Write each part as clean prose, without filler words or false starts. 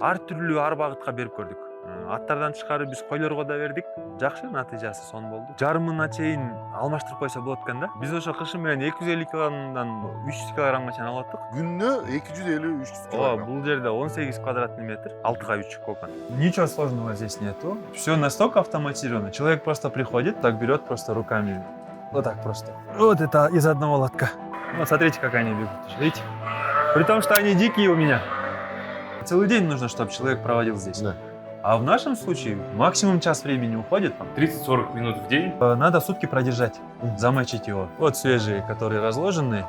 ар түрлүү ар багытка берип көрдүк. Аттардан тышкары биз койлорго да бердик. Жакшы натыйжасы сонун болду. Жарымына чейин алмаштырып койсо болот экен да. Биз ошо кышын менен 250 килограммдан 300 килограммга чейин алып аттык. Күнүнө 250-300 Ооба, килограмм. бул жерде 18 квадратный метр, 6га 3 кокон. Ничего сложного здесь нету. Все настолько автоматизировано. Человек просто приходит, так берет просто руками. Вот так просто. Вот это из одного лотка. Вот смотрите, как они бегут. Видите? При том, что они дикие у меня. Целый день нужно, чтобы человек проводил здесь. Да. А в нашем случае максимум час времени уходит. 30-40 минут в день. Надо сутки продержать, замочить его. Вот свежие, которые разложены.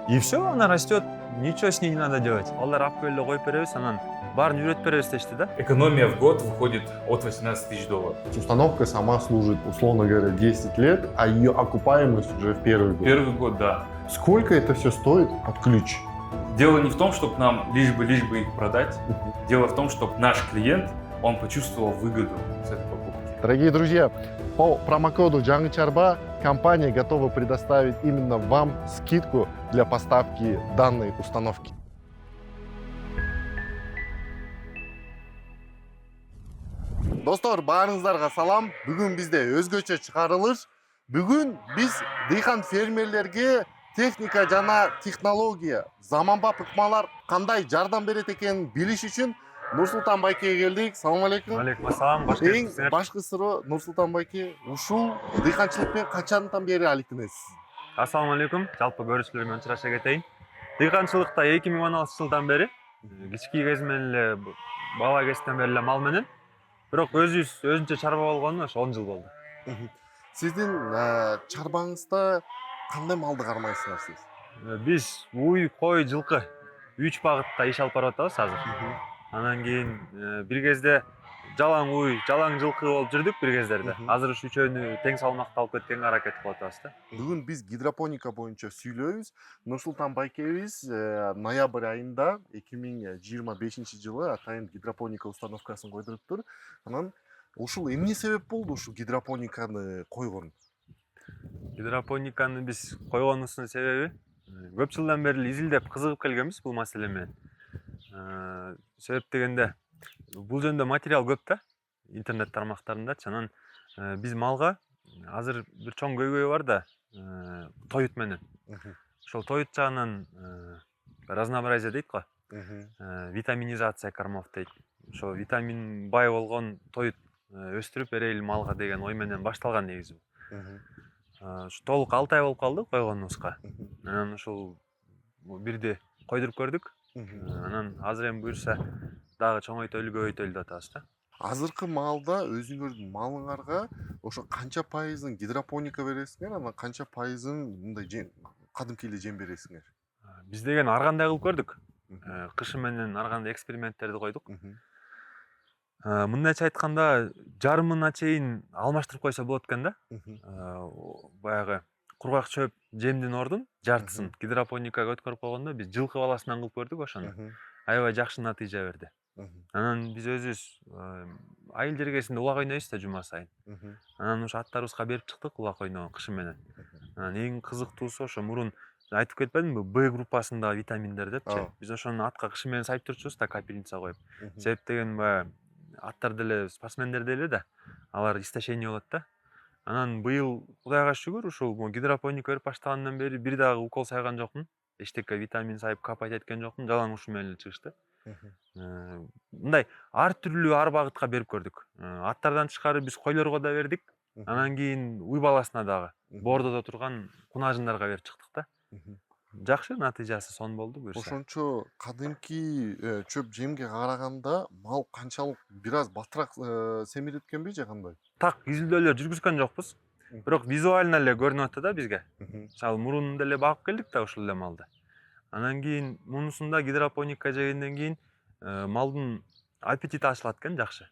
И все, она растет. Ничего с ней не надо делать. Алар апкөлдө коюп беребиз, анан баарын үйрөтүп беребиз дешти да. Экономия в год выходит от 18 тысяч долларов. Установка сама служит, условно говоря, 10 лет, а ее окупаемость уже в первый год. Первый год, да. Сколько это все стоит под ключ? Дело не в том, чтобы нам лишь бы их продать. Дело в том, чтобы наш клиент, он почувствовал выгоду с этой покупки. Дорогие друзья, по промокоду Жаңычарба компания готова предоставить именно вам скидку для поставки данной установки. Достор, баарыңыздарга салам. Бүгүн бизде өзгөчө чыгарылыш. Бүгүн биз дыйкан фермерлерге техника жана технология, заманбап ыкмалар кандай жардам берет экенин билиш үчүн Нурсултан байкеге келдик. Салам алейкум. Алейкум ассалам. Эң башкы суроо, Нурсултан байке, ушул дыйканчылыкпен качандан бери алектенесиз? Ассаламу алейкум. Жалпы көрүүчүлөр менен учураша кетейин. Дыйканчылыкта 2016 жылдан бери, кички кезимден эле бала кезиктен бери эле мал менен. Бирок өзүнчө чарба болгонуна ошо 10 жыл болду. Сиздин чарбаңызда кандай малды кармайсыңар сиз? Биз уй, кой, жылкы 3 багытта иш алып барып атабыз азыр. Анан кийин бир кезде жалаң уй, жалаң жылкы болуп жүрдүк бир кездерде. Азыр ушу үчөөнү тең салмакта алып кеткенге аракет кылып атабыз да. Бүгүн биз гидропоника боюнча сүйлөйбүз. Нурсултан байкебиз ноябрь айында 2025 жылы атайын гидропоника установкасын койдуруптур. Анан ушул эмне себеп болду ушу гидропониканы койгон? Гидропониканы биз койгонубуздун себеби көп жылдан бери изилдеп кызыгып келгенбиз бул маселе менен. Себеп дегенде бул жөнүндө материал көп да, интернет тармактарындачы. Анан биз малга азыр бир чоң көйгөй бар да, тоют менен. Ошол тоют жагынан разнообразие дейт го. Витаминизация кормов дейт. Ошо витамин бай болгон тоют өстүрүп берели малга деген ой менен башталган негизи. Толук 6 ай болуп калды койгонубузга. Анан ушул бирди койдуруп көрдүк. Анан азыр эми буюрса дагы чоңойтөлү, көбөйтөлү деп атабыз да. Азыркы маалда өзүңөрдүн малыңарга ошо канча пайызын гидропоника бересиңер, анан канча пайызын мындай кадимки эле жем бересиңер? Биз деген ар кандай кылып көрдүк. Кышы менен ар кандай эксперименттерди койдук. Мындайча айтканда, жарымына чейин алмаштырып койсо болот экен да. Баягы кургак чөп жемдин ордун жартысын гидропоникага өткөрүп койгондо биз жылкы баласынан кылып көрдүк ошону. Аябай жакшы натыйжа берди. Анан биз өзүбүз айыл жергесинде улак ойнойбуз да жума сайын. Анан ошо аттарыбызга берип чыктык улак ойногон кышы менен. Анан эң кызыктуусу ошо мурун айтып кетпедимби, Б группасындагы витаминдер депчи. Биз ошону атка кышы менен сайып турчубуз да, капельница коюп. Себеп деген баягы аттар деле, спортсмендер деле да, алар истощение болот да. Анан быйыл Кудайга шүгүр ушул гидропоника берип баштагандан бери бир дагы укол сайган жокмун. Эчтеке витамин сайып капать эткен жокмун. Жалаң ушу менен эле чыгышты. Мындай ар түрлүү ар багытка берип көрдүк. Аттардан тышкары биз койлорго да бердик. Анан кийин уй баласына дагы бордодо турган кунажындарга берип чыктык да. Жакшы натыйжасы сонун болду буюрса. Ошончо кадимки чөп жемге караганда мал канчалык бир аз батыраак семирип экенби же кандай? Так изилдөөлөр жүргүзгөн жокпуз. Бирок визуально эле көрүнүп атты да бизге. Мисалы мурун деле багып келдик да ушул эле малды. Анан кийин мунусунда гидропоника жегенден кийин малдын аппетити ачылат экен жакшы.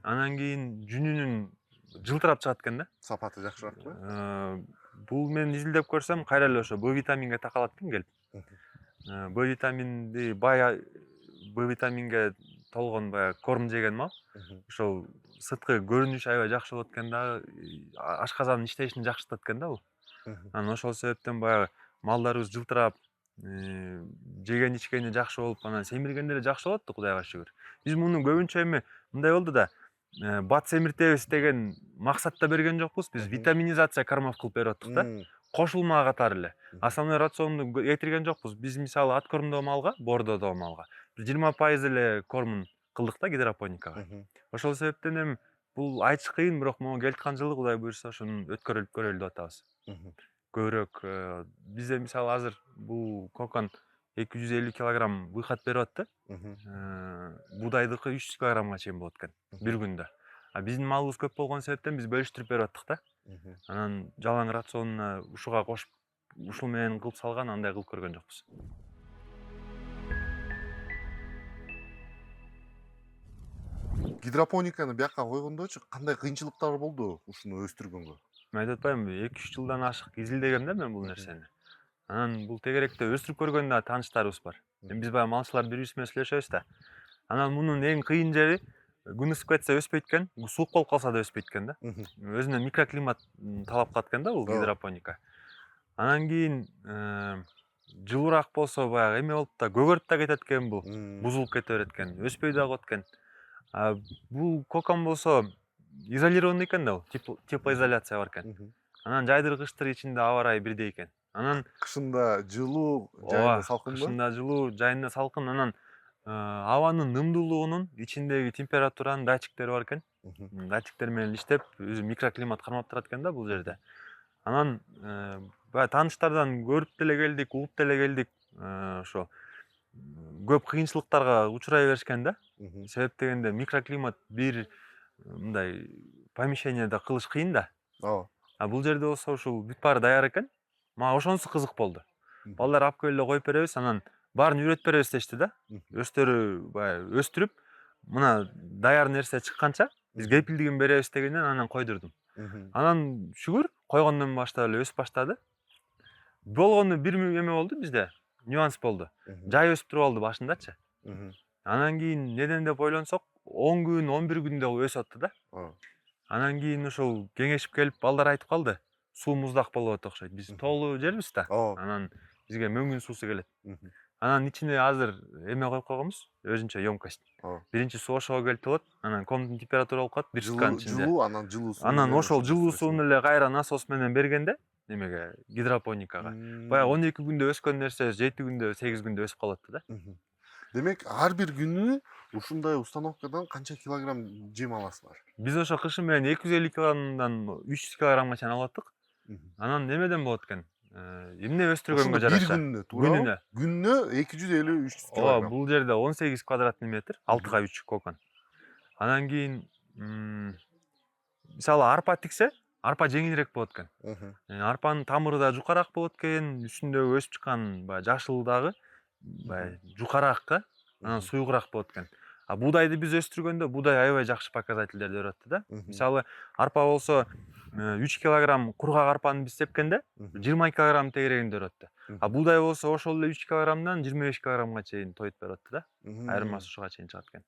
Анан кийин жүнүнүн жылтырап чыгат экен да. Сапаты жакшыраакпы? Бул мен изилдеп көрсөм кайра эле ошо Б витаминге такалат экен келип. Б витаминди бай Б витаминге толгон баягы корм жеген мал. Ошол сырткы көрүнүшү аябай жакшы болот экен да, ашказандын иштешин жакшыртат экен да бул. Анан ошол себептен баягы малдарыбыз жылтырап, жеген ичкени жакшы болуп анан семиргенде эле жакшы болот да, Кудайга шүгүр. Биз муну көбүнчө эми мындай болду да, бат семиртебиз деген максатта берген жокпуз. Биз витаминизация кормов кылып берип аттык да. Кошулма катары эле. Основной рационду кетирген жокпуз. Биз мисалы ат кормдоо малга, бордодо малга 20% эле кормун кылдык да гидропоникага. Ошол себептен эми бул айтыш кыйын, бирок могу келаткан жылы Кудай буюрса ошону өткөрүлүп көрөлү деп атабыз. Көбүрөөк бизде мисалы азыр бул кокон 250 килограмм выход берип атты. Будайдыкы 300 килограммга чейин болот экен бир күндө. А биздин малыбыз көп болгон себептен биз бөлүштүрүп берип аттык да. Анан жалаң рационуна ушуга кошуп, ушул менен кылып салган, андай кылып көргөн жокпуз. Гидропониканы бияка койгондочу кандай кыйынчылыктар болду ушуну өстүргөнгө? Мен айтып атпаймынбы, 2-3 жылдан ашык изилдегем да мен бул нерсени. Анан бул тегеректе өстүрүп көргөн да тааныштарыбыз бар. Биз баягы малчылар бири-бирибиз менен сүйлөшөбүз да. Анан мунун эң кыйын жери күн ысып кетсе өспөйт экен, суук болуп калса да өспөйт экен да. Өзүнө микроклимат талап кылат экен да бул гидропоника. Анан кийин жылуураак болсо баягы эме болуп да көгөрүп да кетет экен бул. Бузулуп кете берет экен, өспөй да калат экен. Бул кокон болсо изолированный экен да, теплоизоляция бар экен. Анан жайдыр кыштыр ичинде аба ырайы бирдей экен. Анан Кышында жылуу, жайында салкынбы? Кышында жылуу, жайында салкын. Анан абанын нымдуулугунун, ичиндеги температуранын датчиктери бар экен. Датчиктер менен иштеп, өзү микроклимат кармап турат экен да бул жерде. Анан баягы тааныштардан көрүп деле келдик, угуп деле келдик. Ошо көп кыйынчылыктарга учурай беришкен да. Себеп дегенде микроклимат бир мындай помещениеде кылыш кыйын да. А бул жерде болсо ушул бүт баары даяр экен. Мага ошонусу кызык болду. Балдар алып келип эле коюп беребиз, анан баарын үйрөтүп беребиз дешти да. Өздөрү баягы өстүрүп, мына даяр нерсе чыкканча биз кепилдигин беребиз дегенден анан койдурдум. Анан шүгүр койгондон баштап эле өсүп баштады. Болгону бир эме болду бизде, нюанс болду. Жай өсүп туруп алды башындачы. Анан кийин неден деп ойлонсок, 10 күн, 11 күндө өсүп атты да. Анан кийин ошол кеңешип келип балдар айтып калды. Суу муздак болот окшойт. Биз тоолуу жербиз да. Анан бизге мөңгүн суусу келет. Анан ичине азыр эме коюп койгонбуз, өзүнчө емкость. Биринчи суу ошого келип толот, анан комнатный температура болуп калат, бир сутканын ичинде. Жылуу, анан жылуу суу. Анан ошол жылуу сууну эле кайра насос менен бергенде, немеге, гидропоникага. Баягы 12 күндө өскөн нерсе 7 күндө, 8 күндө өсүп калат да. Демек, ар бир күнү ушундай установкадан канча килограмм жем аласыздар? Биз ошо кышы менен 250 килограммдан 300 килограммга чейин алып аттык. Анан немеден болот экен? Эмне өстүргөнгө жараша? Бир күнүнө, туура? Күнүнө 250-300 килограмм. Бул жерде 18 квадратный метр, 6га 3 кокон. Анан кийин мисалы арпа тиксе, арпа жеңилирээк болот экен. Арпанын тамыры да жукараак болот экен, үстүндөгү өсүп чыккан баягы жашыл дагы баягы жукараак, анан суюгураак болот экен. А будайды биз өстүргөндө будай аябай жакшы показательдерди берип атты да. Мисалы арпа болсо 3 килограмм кургак арпаны биз сепкенде 20 килограмм тегерегинде берип атты. А будай болсо ошол эле 3 килограммдан 25 килограммга чейин тоюп берип атты да. Айырмасы ушуга чейин чыгат экен.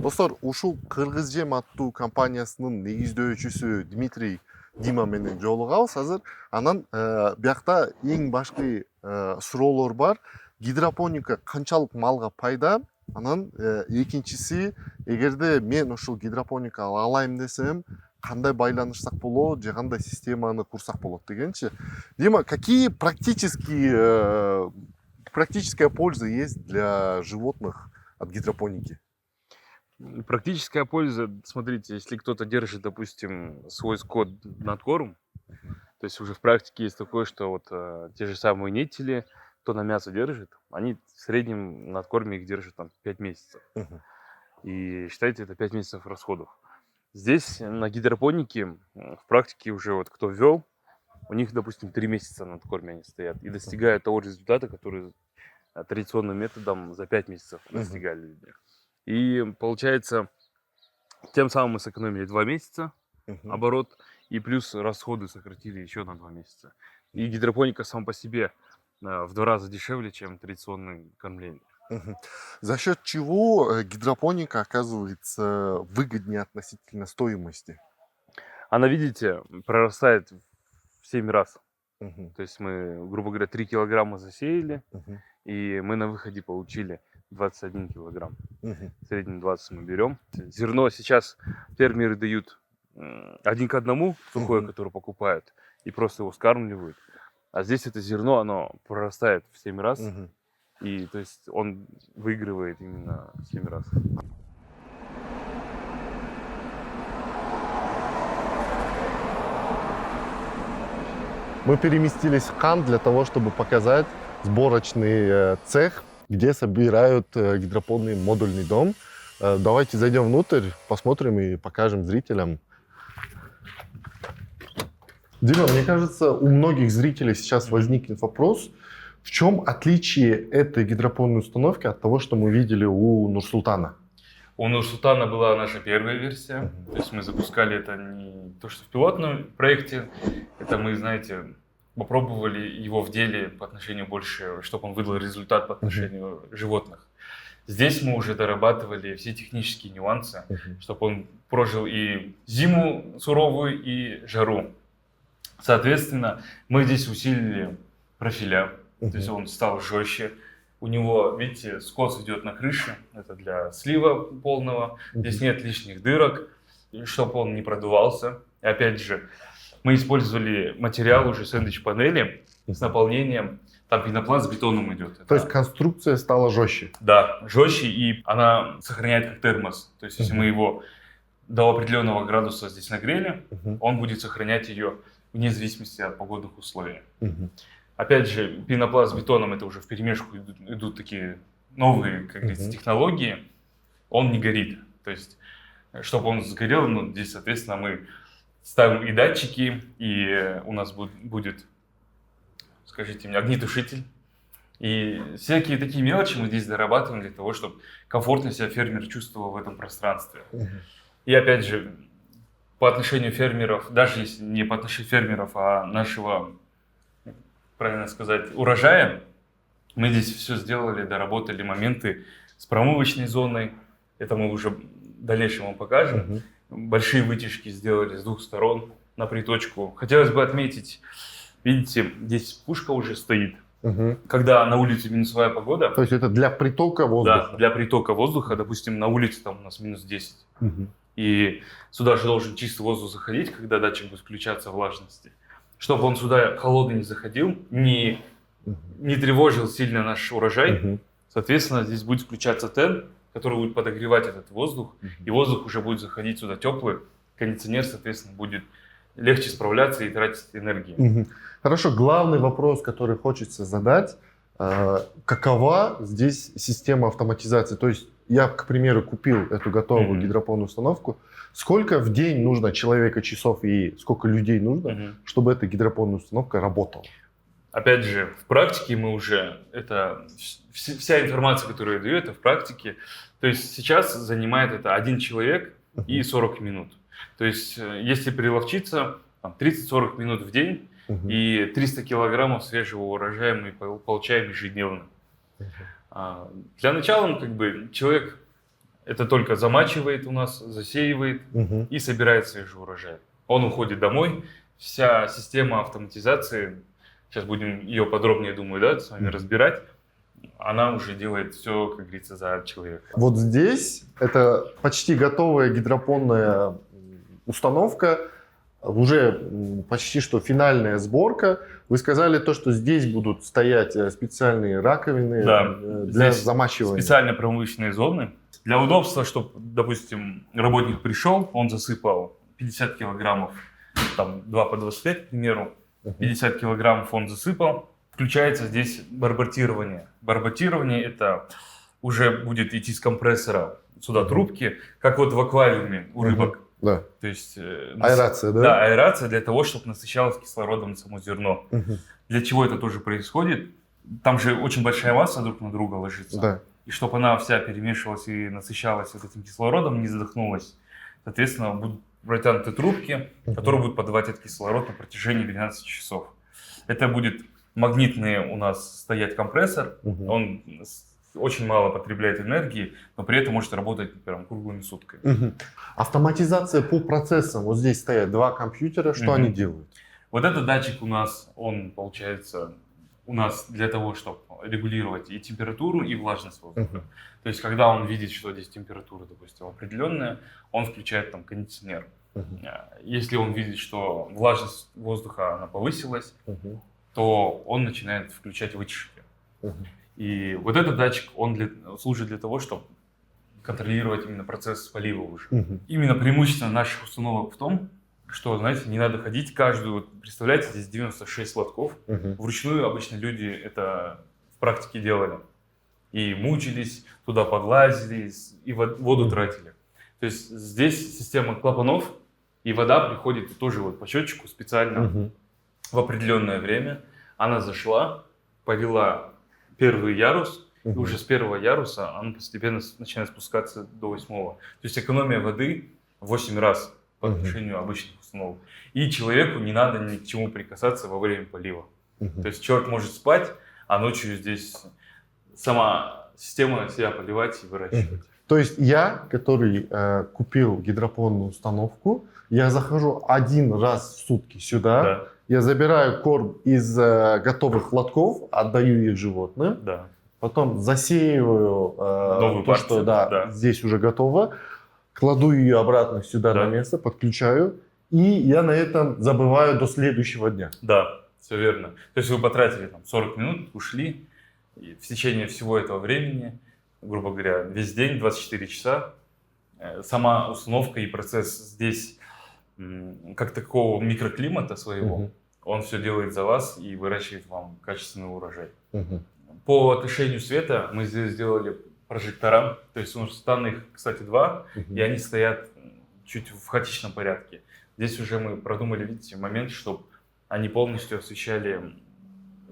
Достор, ушул Кыргыз жем аттуу компаниясынын негиздөөчүсү Дмитрий Дима менен жолугабыз азыр. Анан биякта эң башкы суроолор бар. Гидропоника канчалык малга пайда? Анан экинчиси, эгерде мен ушул гидропоника алайын десем, кандай байланышсак болот, же кандай системаны курсак болот дегенчи. Дима, какие практическая польза есть для животных от гидропоники? Практическая польза, смотрите, если кто-то держит, допустим, свой скот над корм, то есть уже в практике есть такое, что вот те же самые нетели, кто на мясо держит, они в среднем над корме их держат там 5 месяцев. И считайте, это 5 месяцев расходов. Здесь на гидропонике в практике уже вот кто ввел, у них, допустим, 3 месяца над корме они стоят и достигают того же результата, который традиционным методом за 5 месяцев достигали люди. И получается, тем самым мы сэкономили 2 месяца оборот, и плюс расходы сократили еще на 2 месяца. И гидропоника сама по себе в 2 раза дешевле, чем традиционное кормление. За счет чего гидропоника оказывается выгоднее относительно стоимости? Она, видите, прорастает в 7 раз. Мгм. То есть мы, грубо говоря, 3 килограмма засеяли, Мгм. и мы на выходе получили 21 килограмм. Мгм. В среднем 20 мы берем. Зерно сейчас фермеры дают 1 к 1 сухое, Мгм. которое покупают, и просто его скармливают. А здесь это зерно, оно прорастает в 7 раз, Мгм. и то есть он выигрывает именно в 7 раз. Мы переместились в Кан для того, чтобы показать сборочный цех, где собирают гидропонный модульный дом. Давайте зайдем внутрь, посмотрим и покажем зрителям. Дима, мне кажется, у многих зрителей сейчас возникнет вопрос, в чем отличие этой гидропонной установки от того, что мы видели у Нурсултана? У Нурсултана была наша первая версия, то есть мы запускали это не то, что в пилотном проекте, это мы, знаете, попробовали его в деле по отношению больше, чтобы он выдал результат по отношению животных. Здесь мы уже дорабатывали все технические нюансы, чтобы он прожил и зиму суровую, и жару. Соответственно, мы здесь усилили профиля, то есть он стал жестче. У него, видите, скос идет на крыше, это для слива полного, здесь нет лишних дырок, чтобы он не продувался. И опять же, мы использовали материал уже сэндвич-панели с наполнением, там пенопласт с бетоном идет. То есть конструкция стала жестче? Да, жестче, и она сохраняет как термос. То есть если мы его до определенного градуса здесь нагрели, он будет сохранять ее вне зависимости от погодных условий. Опять же, пенопласт с бетоном, это уже вперемешку идут такие новые, как говорится, технологии. Он не горит. То есть, чтобы он сгорел, ну, здесь, соответственно, мы ставим и датчики, и у нас будет, скажите мне, огнетушитель. И всякие такие мелочи мы здесь дорабатываем для того, чтобы комфортно себя фермер чувствовал в этом пространстве. И опять же, по отношению фермеров, даже если не по отношению фермеров, а нашего, правильно сказать, урожая, мы здесь все сделали, доработали моменты с промывочной зоной. Это мы уже в дальнейшем вам покажем. Большие вытяжки сделали с двух сторон на приточку. Хотелось бы отметить, видите, здесь пушка уже стоит. Когда на улице минусовая погода. То есть это для притока воздуха? Да, для притока воздуха. Допустим, на улице там у нас минус 10. И сюда же должен чистый воздух заходить, когда датчик будет включаться влажности. Чтобы он сюда холодный не заходил, не тревожил сильно наш урожай. Соответственно, здесь будет включаться тен, который будет подогревать этот воздух. И воздух уже будет заходить сюда теплый. Кондиционер, соответственно, будет легче справляться и тратить энергию. Хорошо, главный вопрос, который хочется задать. Какова здесь система автоматизации? То есть я, к примеру, купил эту готовую гидропонную установку. Сколько в день нужно человека часов и сколько людей нужно, чтобы эта гидропонная установка работала? Опять же, в практике мы уже, это вся информация, которую я даю, это в практике. То есть сейчас занимает это 1 человек и 40 минут. То есть если приловчиться, 30-40 минут в день и 300 килограммов свежего урожая мы получаем ежедневно. Для начала, как бы, человек это только замачивает у нас, засеивает и собирает свежий урожай. Он уходит домой, вся система автоматизации, сейчас будем ее подробнее, думаю, да, с вами разбирать, она уже делает все, как говорится, за человека. Вот здесь это почти готовая гидропонная установка, уже почти что финальная сборка. Вы сказали то, что здесь будут стоять специальные раковины для замачивания. Специальные промывочные зоны. Для удобства, чтобы, допустим, работник пришел, он засыпал 50 килограммов, там 2 по 25, к примеру, 50 килограммов он засыпал. Включается здесь барботирование. Барботирование это уже будет идти с компрессора сюда трубки, как вот в аквариуме у рыбок. Да. То есть, аэрация, да? Да, аэрация для того, чтобы насыщалось кислородом само зерно. Для чего это тоже происходит? Там же очень большая масса друг на друга ложится. Да. И чтобы она вся перемешивалась и насыщалась вот этим кислородом, не задохнулась, соответственно, будут протянуты трубки, которые будут подавать этот кислород на протяжении 12 часов. Это будет магнитный у нас стоять компрессор. Он очень мало потребляет энергии, но при этом может работать прям круглыми сутками. Автоматизация по процессам. Вот здесь стоят 2 компьютера. Что они делают? Вот этот датчик у нас, он получается у нас для того, чтобы регулировать и температуру, и влажность воздуха. То есть, когда он видит, что здесь температура, допустим, определенная, он включает там кондиционер. Если он видит, что влажность воздуха она повысилась, то он начинает включать вытяжки. И вот этот датчик, он служит для того, чтобы контролировать именно процесс полива уже. Именно преимущество наших установок в том, что, знаете, не надо ходить каждую, вот представляете, здесь 96 лотков, вручную обычно люди это в практике делали. И мучились, туда подлазили, и воду тратили. То есть здесь система клапанов, и вода приходит тоже вот по счетчику специально в определенное время. Она зашла, полила первый ярус, и уже с первого яруса она постепенно начинает спускаться до 8-го. То есть экономия воды в 8 раз по отношению обычных установок. И человеку не надо ни к чему прикасаться во время полива. То есть человек может спать, а ночью здесь сама система себя поливать и выращивать. То есть я, который купил гидропонную установку, я захожу один раз в сутки сюда, Да, я забираю корм из готовых лотков, отдаю их животным, да. потом засеиваю Новую то, партию, что да. здесь уже готово, кладу ее обратно сюда Да. на место, подключаю, и я на этом забываю до следующего дня. Да, все верно. То есть вы потратили там 40 минут, ушли, и в течение всего этого времени, грубо говоря, весь день, 24 часа, сама установка и процесс здесь, как такого микроклимата своего, он все делает за вас и выращивает вам качественный урожай. По отношению света мы здесь сделали прожектора, то есть у нас их, кстати, 2, и они стоят чуть в хаотичном порядке. Здесь уже мы продумали, видите, момент, чтобы они полностью освещали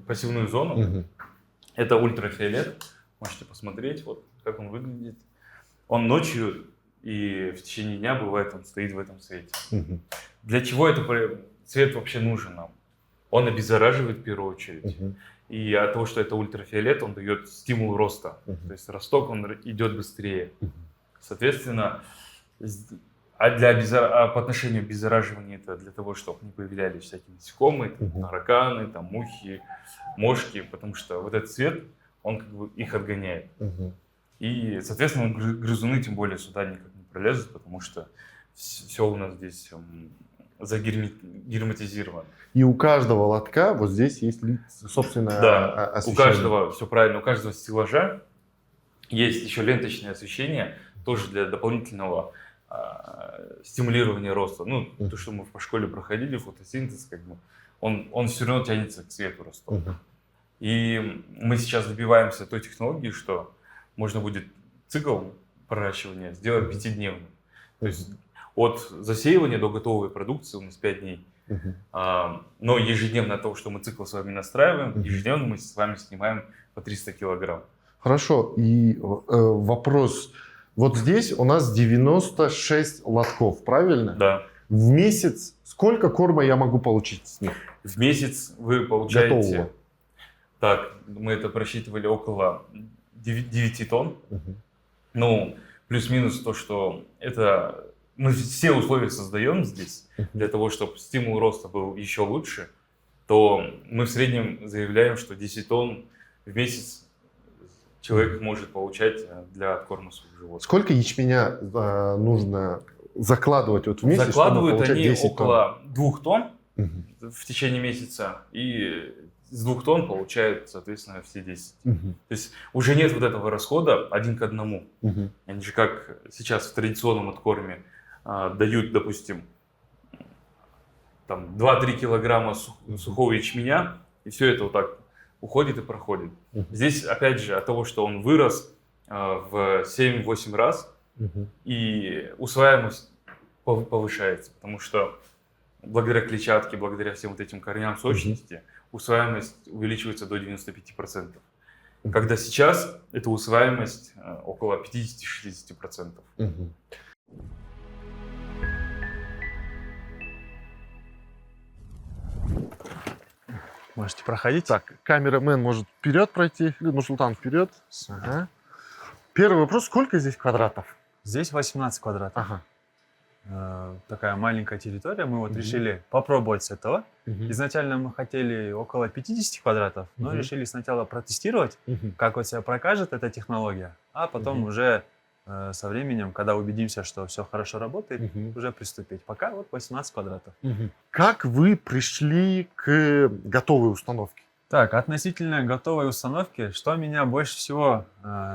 пассивную зону. Это ультрафиолет, можете посмотреть, вот как он выглядит. Он ночью и в течение дня бывает, он стоит в этом свете. Для чего этот цвет вообще нужен нам? Он обеззараживает в первую очередь. И от того, что это ультрафиолет, он дает стимул роста. То есть росток, он идет быстрее. Соответственно, по отношению к обеззараживанию, это для того, чтобы не появлялись всякие насекомые, тараканы, там, мухи, мошки, потому что вот этот цвет, он как бы их отгоняет. И, соответственно, грызуны тем более сюда никак не пролезут, потому что все у нас здесь загерметизировано. И у каждого лотка вот здесь есть собственное Да, освещение. у каждого, все правильно, у каждого стеллажа есть еще ленточное освещение, тоже для дополнительного стимулирования роста. Ну, то, что мы по школе проходили, фотосинтез, как бы, он все равно тянется к свету роста. И мы сейчас добиваемся той технологии, что можно будет цикл проращивания сделать 5-дневным. То есть от засеивания до готовой продукции у нас 5 дней. Но ежедневно от того, что мы цикл с вами настраиваем, ежедневно мы с вами снимаем по 300 килограмм. Хорошо. И вопрос. Вот здесь у нас 96 лотков, правильно? Да. В месяц сколько корма я могу получить с них? В месяц вы получаете... Готового. Так, мы это просчитывали около 9 тонн. Ну, плюс-минус то, что это... Мы все условия создаем здесь для того, чтобы стимул роста был еще лучше, то мы в среднем заявляем, что 10 тонн в месяц человек может получать для откорма своих животных. Сколько ячменя нужно закладывать вот в месяц, Закладывают чтобы получать они 10 около 2 тонн тонн? в течение месяца, и с 2 тонн получают, соответственно, все 10. То есть уже нет вот этого расхода 1 к 1. Они же как сейчас в традиционном откорме дают, допустим, там 2-3 килограмма сухого ячменя, и все это вот так уходит и проходит. Здесь, опять же, от того, что он вырос в 7-8 раз, и усваиваемость повышается, потому что благодаря клетчатке, благодаря всем вот этим корням сочности, усваиваемость увеличивается до 95%. Когда сейчас эта усваиваемость около 50-60%. Можете проходить. Так, камерамен может вперед пройти, или Нурсултан вперед. Ага. Первый вопрос, сколько здесь квадратов? Здесь 18 квадратов. Ага. такая маленькая территория, мы вот Мгм. решили попробовать с этого. Мгм. Изначально мы хотели около 50 квадратов, но Мгм. решили сначала протестировать, Мгм. как вот себя прокажет эта технология, а потом Мгм. уже со временем, когда убедимся, что все хорошо работает, Мгм. уже приступить. Пока вот 18 квадратов. Мгм. Как вы пришли к готовой установке? Так, относительно готовой установки, что меня больше всего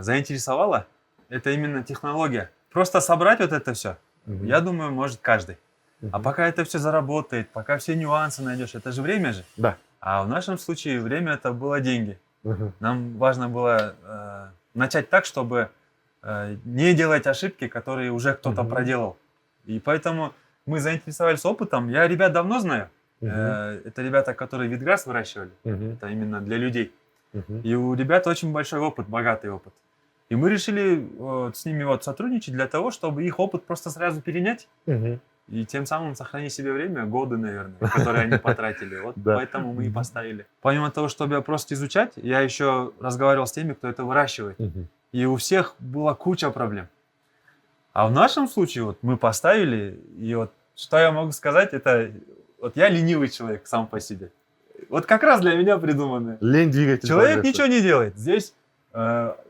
заинтересовало, это именно технология. Просто собрать вот это все, Мгм. я думаю, может каждый. А Мгм. пока это все заработает, пока все нюансы найдешь, это же время же. Да. А в нашем случае время это было деньги. Мгм. Нам важно было начать так, чтобы не делать ошибки, которые уже кто-то Мгм. проделал. И поэтому мы заинтересовались опытом. Я ребят давно знаю. Мгм. Это ребята, которые витграсс выращивали. Мгм. Это именно для людей. Мгм. И у ребят очень большой опыт, богатый опыт. И мы решили с ними вот сотрудничать для того, чтобы их опыт просто сразу перенять Мгм. и тем самым сохранить себе время, годы, наверное, которые они потратили. Вот Да. поэтому мы и Мгм. поставили. Помимо того, чтобы просто изучать, я еще разговаривал с теми, кто это выращивает. Мгм. И у всех была куча проблем. А в нашем случае вот мы поставили, и вот что я могу сказать, это вот я ленивый человек сам по себе. Вот как раз для меня придумано. Лень двигатель Человек прогресса. ничего не делает. Здесь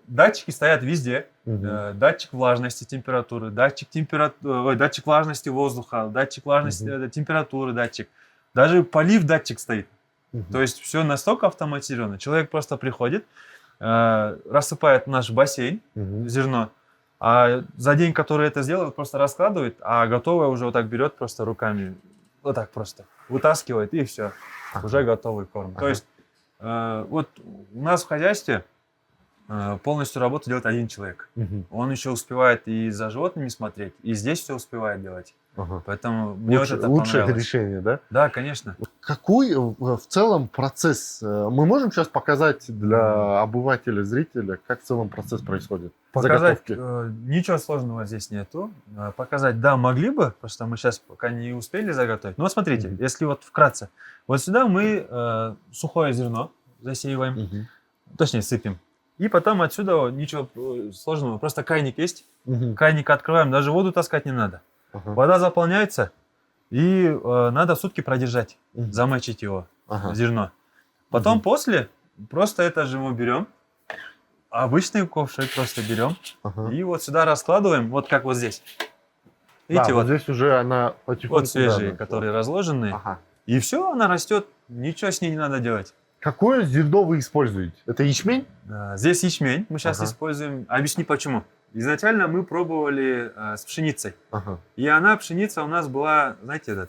датчики стоят везде. Мгм. Датчик влажности, температуры, датчик влажности воздуха, датчик влажности, Мгм. температуры, датчик. Даже полив датчик стоит. Мгм. То есть все настолько автоматизировано. Человек просто приходит, рассыпает в наш бассейн Мгм. зерно, а за день, который это сделает, просто раскладывает, а готовое уже вот так берет просто руками, вот так просто вытаскивает и все, Ага. уже готовый корм. Ага. То есть вот у нас в хозяйстве полностью работу делает один человек. Мгм. Он еще успевает и за животными смотреть, и здесь все успевает делать. Ага. Поэтому мне вот это Лучшее понравилось. решение, да? Да, конечно. Какой в целом процесс? Мы можем сейчас показать для обывателя, зрителя, как в целом процесс происходит? Показать Заготовки. ничего сложного здесь нету. Показать, да, могли бы, просто мы сейчас пока не успели заготовить. Но вот смотрите, Мгм. если вот вкратце. Вот сюда мы сухое зерно засеиваем, Мгм. точнее сыпем. И потом отсюда ничего сложного, просто крайник есть. Мгм. Крайник открываем, даже воду таскать не надо. Ага. Вода заполняется, и надо сутки продержать, Мгм. замочить его, Ага. зерно. Потом Мгм. после просто это же мы берем, обычный ковшик просто берем, Ага. и вот сюда раскладываем, вот как вот здесь. Да, Видите, вот вот, здесь уже она потихоньку. вот свежие, да, которые разложенные. Ага. И все, она растет, ничего с ней не надо делать. Какое зерно вы используете? Это ячмень? Здесь ячмень, мы сейчас Ага. используем. Объясни почему. Изначально мы пробовали с пшеницей. Ага. И она, пшеница у нас была, знаете,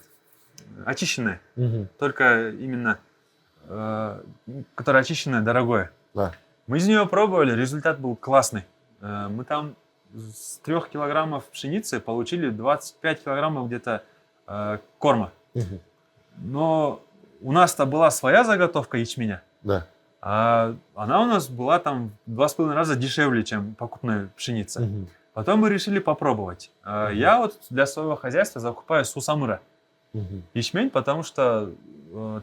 очищенная. Мгм. Только именно, которая очищенная, дорогое. Да. Мы из нее пробовали, результат был классный. Мы там с 3 килограммов пшеницы получили 25 килограммов где-то корма. Мгм. Но у нас-то была своя заготовка ячменя, Да. а она у нас была там в 2,5 раза дешевле, чем покупная пшеница. Мгм. Потом мы решили попробовать. Я вот для своего хозяйства закупаю сусамыра Мгм. ячмень, потому что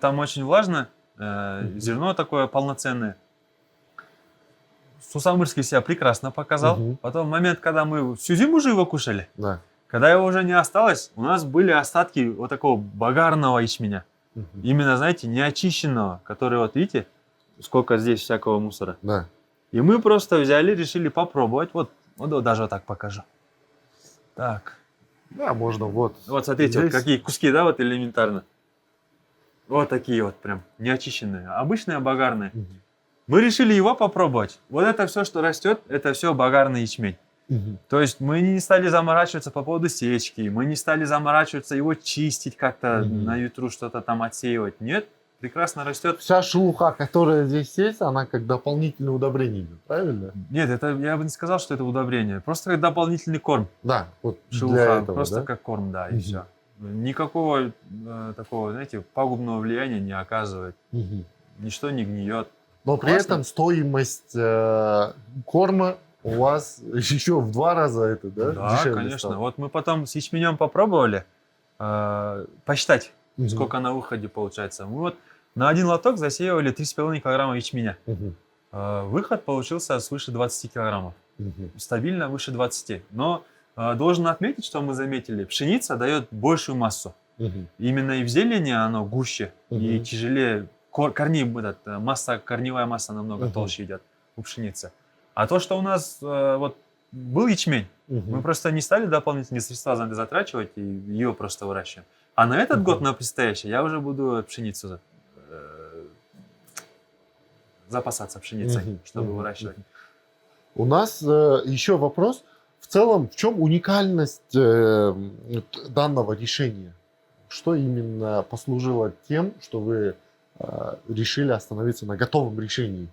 там очень влажно, зерно такое полноценное. Сусамырский себя прекрасно показал. Мгм. Потом момент, когда мы всю зиму же его кушали, Да. когда его уже не осталось, у нас были остатки вот такого богарного ячменя. Мгм. Именно, знаете, неочищенного, который вот видите, сколько здесь всякого мусора. Да. И мы просто взяли, решили попробовать. Вот даже вот так покажу. Так. Да, можно вот. Вот смотрите, вот здесь. какие куски, да, вот элементарно. Вот такие вот прям неочищенные. Обычные богарные. Мгм. Мы решили его попробовать. Вот это все, что растет, это все богарный ячмень. Мгм. То есть мы не стали заморачиваться по поводу сечки, мы не стали заморачиваться его чистить как-то Мгм. на ветру, что-то там отсеивать. Нет, прекрасно растет. Вся шелуха, которая здесь есть, она как дополнительное удобрение идет, правильно? Нет, это я бы не сказал, что это удобрение. Просто как дополнительный корм. Да, вот Шелуха, для этого, просто да? как корм, да, и Мгм. все. Никакого такого, знаете, пагубного влияния не оказывает. Мгм. Ничто не гниет. Но при Классно. этом стоимость корма у вас еще в 2 раза это, да? Да, дешевле конечно. стало. Вот мы потом с ячменем попробовали посчитать, Мгм. сколько на выходе получается. Мы вот на один лоток засеивали 3,5 килограмма ячменя. Мгм. Выход получился свыше 20 килограммов. Мгм. Стабильно выше 20. Но должен отметить, что мы заметили, пшеница дает большую массу. Именно и в зелени оно гуще и тяжелее. Корневая масса намного толще идет у пшеницы. А то, что у нас вот был ячмень, мы просто не стали дополнительные средства затрачивать и ее просто выращиваем. А на этот год, на предстоящий, я уже буду пшеницу запасаться пшеницей, чтобы выращивать. У нас еще вопрос. В целом, в чем уникальность данного решения? Что именно послужило тем, что вы решили остановиться на готовом решении?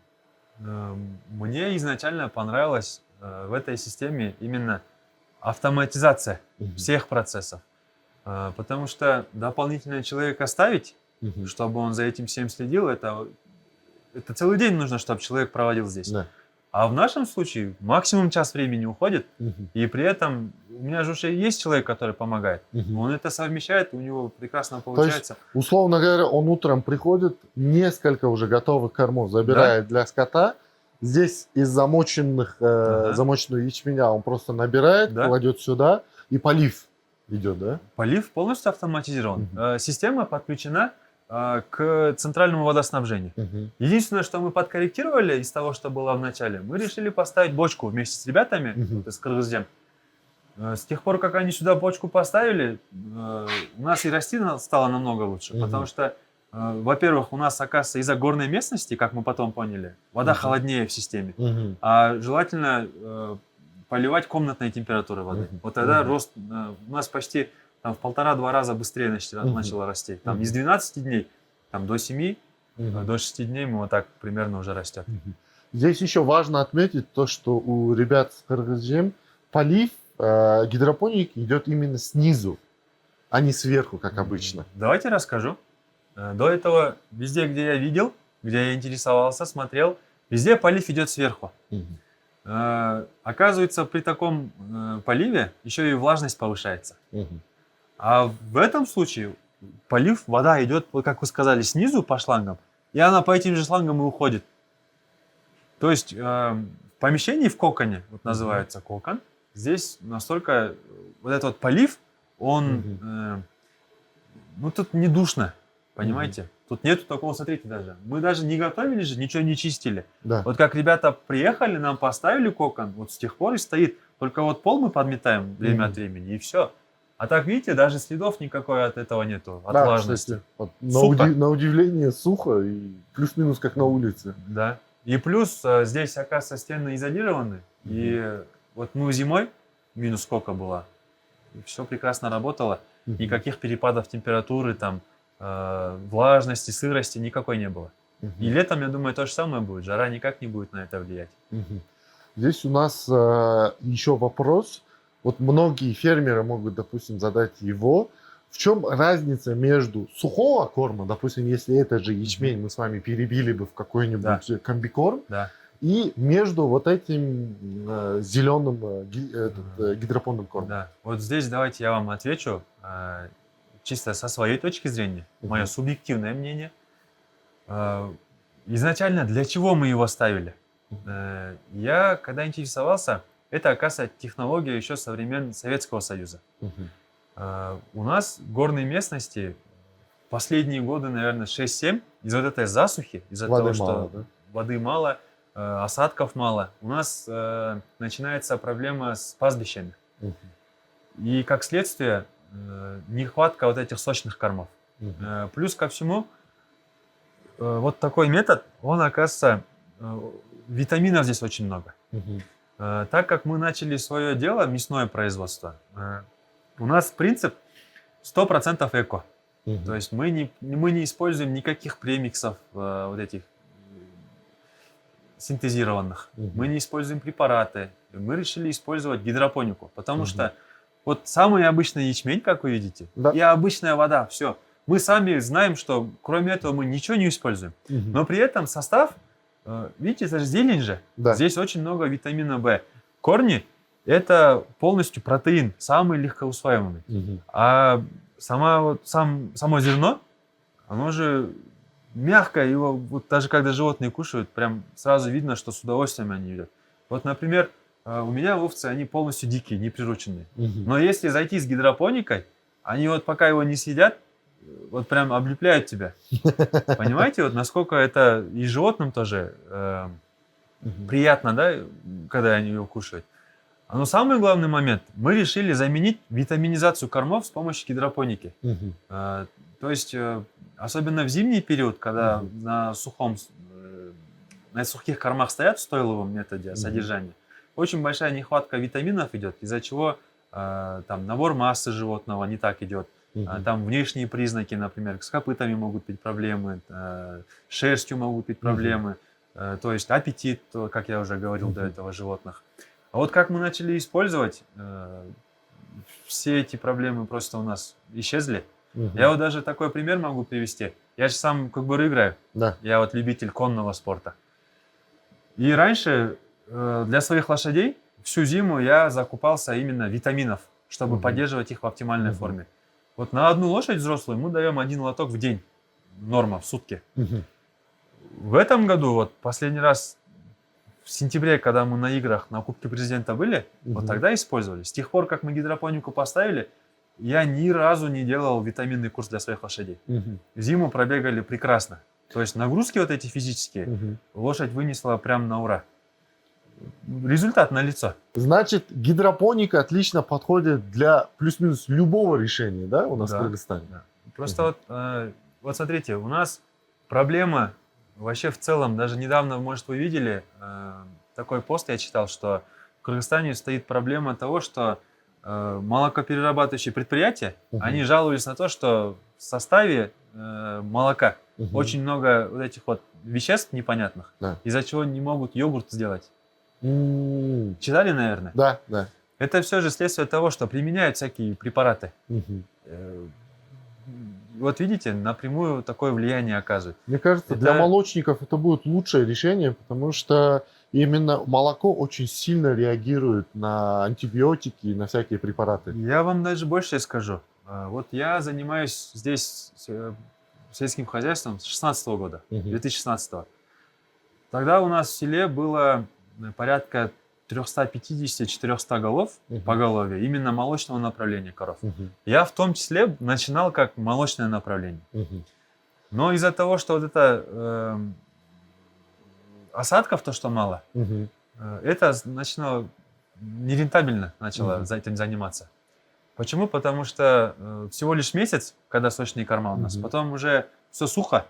Мне изначально понравилась в этой системе именно автоматизация всех процессов. Потому что дополнительно человека ставить, чтобы он за этим всем следил, это целый день нужно, чтобы человек проводил здесь. Да. А в нашем случае максимум час времени уходит, и при этом у меня же уже есть человек, который помогает. Он это совмещает, у него прекрасно получается. То есть, условно говоря, он утром приходит, несколько уже готовых кормов забирает для скота. Здесь из замоченного ячменя он просто набирает, кладет сюда, и полив идет, да? Полив полностью автоматизирован. Система подключена к центральному водоснабжению. Единственное, что мы подкорректировали из того, что было в начале, мы решили поставить бочку вместе с ребятами из Кыргызстана. С тех пор, как они сюда бочку поставили, у нас и расти стало намного лучше, потому что, во-первых, у нас, оказывается, из-за горной местности, как мы потом поняли, вода холоднее в системе, а желательно поливать комнатной температурой воды. Вот тогда рост у нас почти там, в 1,5-2 раза быстрее начало расти. Там, из 12 дней там, до 7, до 6 дней мы вот так примерно уже растет. Здесь еще важно отметить то, что у ребят с Кыргызстана полив гидропоники идет именно снизу, а не сверху, как обычно. Давайте расскажу. До этого везде, где я видел, где я интересовался, смотрел, везде полив идет сверху. Оказывается, при таком поливе еще и влажность повышается. А в этом случае полив, вода идет, вот как вы сказали, снизу по шлангам, и она по этим же шлангам и уходит. То есть в помещении в коконе, вот называется кокон, здесь настолько вот этот вот полив, он, ну тут не душно, понимаете? Тут нету такого, смотрите даже. Мы даже не готовили же, ничего не чистили. Да. Вот как ребята приехали, нам поставили кокон, вот с тех пор и стоит. Только вот пол мы подметаем время от времени, и все. А так, видите, даже следов никакой от этого нету, от влажности. Кстати, вот, на удивление сухо и плюс-минус как на улице. Да. И плюс здесь, оказывается, стены изолированы. И вот мы зимой, минус сколько было, все прекрасно работало. Никаких перепадов температуры, там, влажности, сырости никакой не было. И летом, я думаю, то же самое будет. Жара никак не будет на это влиять. Здесь у нас еще вопрос. Вот многие фермеры могут, допустим, задать его. В чем разница между сухого корма, допустим, если это же ячмень, мы с вами перебили бы в какой-нибудь комбикорм, и между вот этим зеленым гидропонным кормом? Да. Вот здесь давайте я вам отвечу чисто со своей точки зрения, мое субъективное мнение. Изначально для чего мы его ставили? Я, когда интересовался, это, оказывается, технология еще со времен Советского Союза. У нас в горной местности последние годы, наверное, 6-7, из вот этой засухи, из-за того, что воды мало, осадков мало, у нас начинается проблема с пастбищами. И, как следствие, нехватка вот этих сочных кормов. Плюс ко всему, вот такой метод, он, оказывается, витаминов здесь очень много. Так как мы начали свое дело, мясное производство, у нас принцип 100% эко. То есть мы не используем никаких премиксов вот этих синтезированных. Мы не используем препараты. Мы решили использовать гидропонику, потому что вот самый обычный ячмень, как вы видите, и обычная вода, все. Мы сами знаем, что кроме этого мы ничего не используем. Но при этом состав, видите, это же зелень же. Здесь очень много витамина В. Корни – это полностью протеин, самый легкоусвояемый. А само зерно, оно же мягкое, его вот даже когда животные кушают, прям сразу видно, что с удовольствием они едят. Вот, например, у меня овцы, они полностью дикие, не прирученные. Мгм. Но если зайти с гидропоникой, они вот пока его не съедят, вот прям облепляют тебя. Понимаете, вот насколько это и животным тоже Мгм. приятно, да, когда они его кушают. Но самый главный момент, мы решили заменить витаминизацию кормов с помощью гидропоники. Мгм. То есть, особенно в зимний период, когда Мгм. на сухих кормах стоят в стойловом методе Мгм. содержания, очень большая нехватка витаминов идет, из-за чего там набор массы животного не так идет. Мгм. Там внешние признаки, например, с копытами могут быть проблемы, с шерстью могут быть проблемы, то есть аппетит, как я уже говорил до Мгм. этого, животных. А вот как мы начали использовать, все эти проблемы просто у нас исчезли. Мгм. Я вот даже такой пример могу привести. Я же сам кыгбыр играю. Да. Я вот любитель конного спорта. И раньше для своих лошадей всю зиму я закупался именно витаминов, чтобы Мгм. поддерживать их в оптимальной Мгм. форме. Вот на одну лошадь взрослую мы даем 1 лоток в день. Норма в сутки. Мгм. В этом году, вот последний раз в сентябре, когда мы на играх на Кубке Президента были, вот Мгм. тогда использовали. С тех пор, как мы гидропонику поставили, я ни разу не делал витаминный курс для своих лошадей. Мгм. Зиму пробегали прекрасно. То есть нагрузки вот эти физические Мгм. лошадь вынесла прям на ура. Результат налицо. Значит, гидропоника отлично подходит для плюс-минус любого решения, да, у нас Да. в Кыргызстане? Да. Просто вот смотрите, у нас проблема вообще в целом, даже недавно, может, вы видели, такой пост я читал, что в Кыргызстане стоит проблема того, что молокоперерабатывающие предприятия, Мгм. они жаловались на то, что в составе молока Мгм. очень много вот этих вот веществ непонятных, Да. из-за чего не могут йогурт сделать. М. Читали, наверное? Да, да. Это все же следствие того, что применяют всякие препараты. Мгм. Вот видите, напрямую такое влияние оказывает. Мне кажется, для Это- молочников это будет лучшее решение, потому что именно молоко очень сильно реагирует на антибиотики и на всякие препараты. Я вам даже больше скажу. Вот я занимаюсь здесь сельским хозяйством с 2016 года, Мгм. 2016. Тогда у нас в селе было порядка 350-400 голов Мгм. поголовья именно молочного направления коров. Мгм. Я в том числе начинал как молочное направление. Мгм. Но из-за того, что вот это осадков то, что мало, Мгм. это начало нерентабельно начало Мгм. этим заниматься. Почему? Потому что всего лишь месяц, когда сочные корма у нас, Мгм. потом уже все сухо,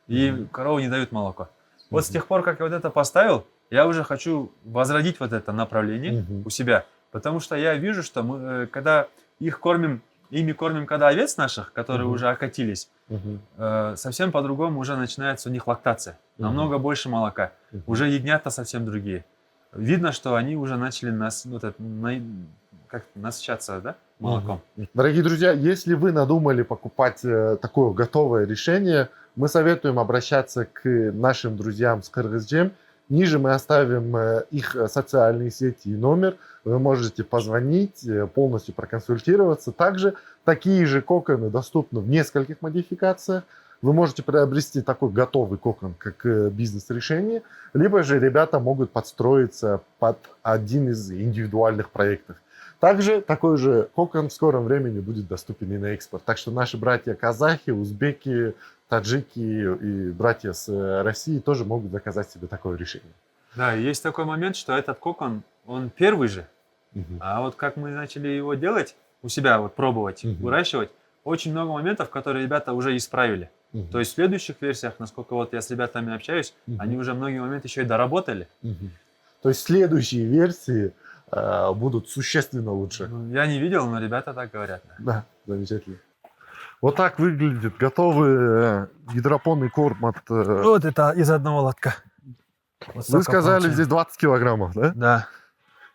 и Мгм. коровы не дают молоко. Вот с Мгм. тех пор, как я вот это поставил, я уже хочу возродить вот это направление Мгм. у себя, потому что я вижу, что мы, когда ими кормим, когда овец наших, которые Мгм. уже окатились, Мгм. совсем по-другому уже начинается у них лактация. Мгм. Намного больше молока. Мгм. Уже ягнята совсем другие. Видно, что они уже начали насыщаться, да, молоком. Мгм. Дорогие друзья, если вы надумали покупать такое готовое решение, мы советуем обращаться к нашим друзьям с Кыргызджем. Ниже мы оставим их социальные сети и номер. Вы можете позвонить, полностью проконсультироваться. Также такие же коконы доступны в нескольких модификациях. Вы можете приобрести такой готовый кокон, как бизнес-решение, либо же ребята могут подстроиться под один из индивидуальных проектов. Также такой же кокон в скором времени будет доступен и на экспорт. Так что наши братья-казахи, узбеки, таджики и братья с России тоже могут заказать себе такое решение. Да, и есть такой момент, что этот кокон, он первый же. Мгм. А вот как мы начали его делать, у себя вот пробовать, Мгм. выращивать, очень много моментов, которые ребята уже исправили. Мгм. То есть в следующих версиях, насколько вот я с ребятами общаюсь, Мгм. они уже многие моменты еще и доработали. Мгм. То есть следующие версии будут существенно лучше. Ну, я не видел, но ребята так говорят. Да, замечательно. Вот так выглядит готовый гидропонный корм от... Вот это из одного лотка. Вот Вы столько сказали, получаем. здесь 20 килограммов, да? Да.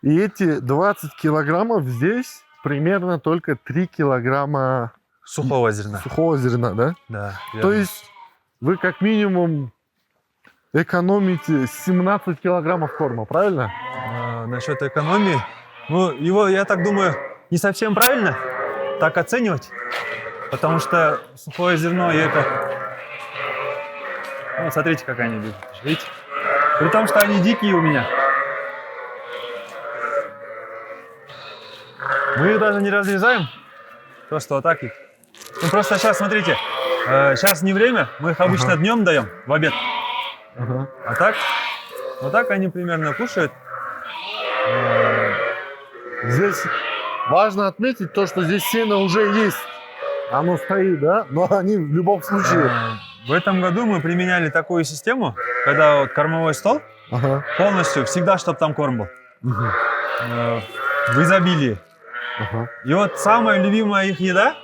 И эти 20 килограммов здесь примерно только 3 килограмма Сухого зерна. сухого зерна, да? Да. То верно. есть вы как минимум экономите 17 килограммов корма, правильно? Насчет экономии, ну, его, я так думаю, не совсем правильно так оценивать, потому что сухое зерно и это... Ну, смотрите, как они бегут. Видите? При том, что они дикие у меня. Мы их даже не разрезаем, просто вот так их. Ну просто сейчас, смотрите, сейчас не время, мы их обычно днем даем, в обед. А так, вот так они примерно кушают. Здесь важно отметить то, что здесь сено уже есть. Оно стоит, да? Но они в любом случае... В этом году мы применяли такую систему, когда вот кормовой стол полностью, всегда, чтобы там корм был. В изобилии. И вот самая любимая их еда,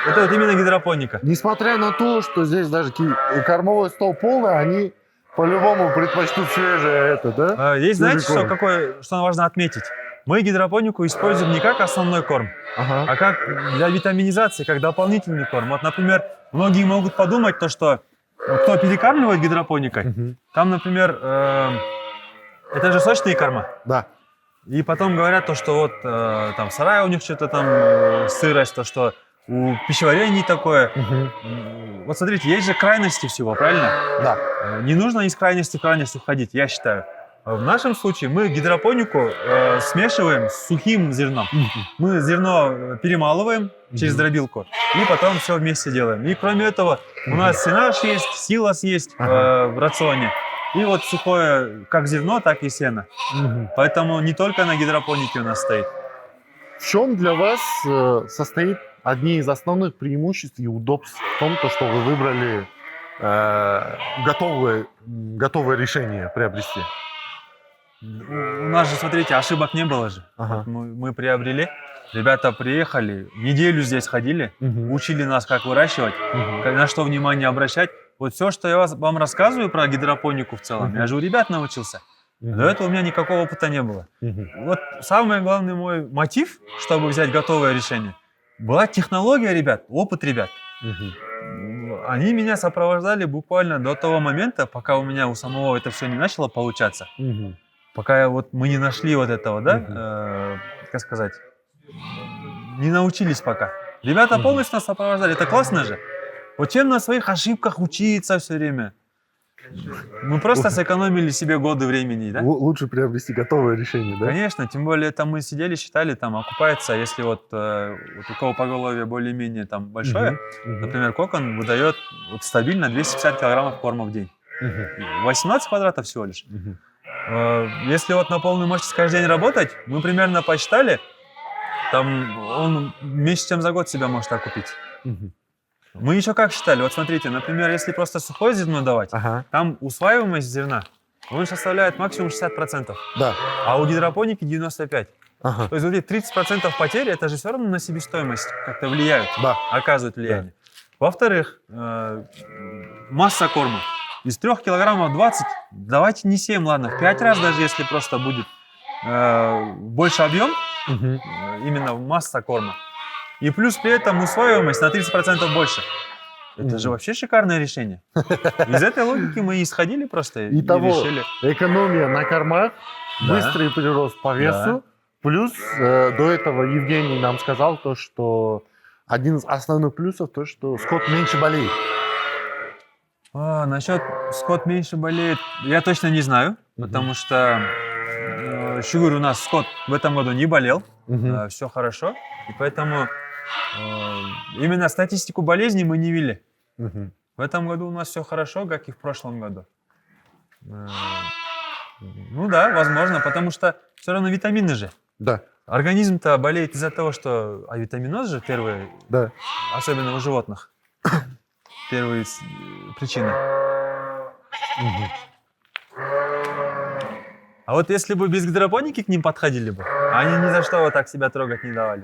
это вот именно гидропоника. Несмотря на то, что здесь даже кормовой стол полный, они по-любому предпочтут свежее это, да? Есть, знаете, корм. что важно отметить? Мы гидропонику используем не как основной корм, а как для витаминизации, как дополнительный корм. Вот, например, многие могут подумать, то, что кто перекармливает гидропоникой, там, например, это же сочные корма. Да. И потом говорят то, что вот там в сарае у них что-то там сырость, то, что у пищеварения такое. Вот смотрите, есть же крайности всего, правильно? Да. Не нужно из крайности в крайность уходить, я считаю. В нашем случае мы гидропонику смешиваем с сухим зерном. Мы зерно перемалываем через дробилку и потом все вместе делаем. И кроме этого у нас сенаж есть, силос есть в рационе. И вот сухое как зерно, так и сено. Поэтому не только на гидропонике у нас стоит. В чем для вас состоит одни из основных преимуществ и удобств в том, что вы выбрали готовое решение приобрести? У нас же, смотрите, ошибок не было же. Вот мы приобрели, ребята приехали, неделю здесь ходили, учили нас, как выращивать, на что внимание обращать. Вот все, что я вам рассказываю про гидропонику в целом, я же у ребят научился. До этого у меня никакого опыта не было. Вот самый главный мой мотив, чтобы взять готовое решение, была технология ребят, опыт ребят. Они меня сопровождали буквально до того момента, пока у меня у самого это все не начало получаться. Пока мы не нашли вот этого, да, как сказать, не научились пока. Ребята полностью нас сопровождали, это классно же. Вот чем на своих ошибках учиться все время? Мы просто сэкономили себе годы времени, да? Лучше приобрести готовое решение, да? Конечно, тем более там мы сидели, считали, там окупается, если вот у кого поголовье более-менее там большое, например, кокон выдает вот стабильно 250 килограммов корма в день. 18 квадратов всего лишь. Если вот на полную мощность каждый день работать, мы примерно посчитали, там он меньше, чем за год себя может окупить. Мы еще как считали, вот смотрите, например, если просто сухое зерно давать, там усваиваемость зерна, он составляет максимум 60%, Да. а у гидропоники 95%. Ага. То есть вот эти 30% потерь, это же все равно на себестоимость как-то влияют, Да. оказывают влияние. Во-вторых, масса корма. Из 3 килограммов 20, давайте не 7, ладно, в 5 раз даже, если просто будет больше объем, именно масса корма. И плюс при этом усваиваемость на 30% больше. Это же вообще шикарное решение. Из этой логики мы исходили просто и решили. Экономия на кормах, быстрый прирост по весу. Плюс до этого Евгений нам сказал то, что один из основных плюсов то, что скот меньше болеет. Насчет скот меньше болеет, я точно не знаю, потому что Шугур у нас скот в этом году не болел, все хорошо, и поэтому именно статистику болезней мы не вели. В этом году у нас все хорошо, как и в прошлом году. Ну да, возможно, потому что все равно витамины же. Да. Организм-то болеет из-за того, что авитаминоз же первые, особенно у животных, первые причины. А вот если бы без гидропоники к ним подходили бы, они ни за что вот так себя трогать не давали.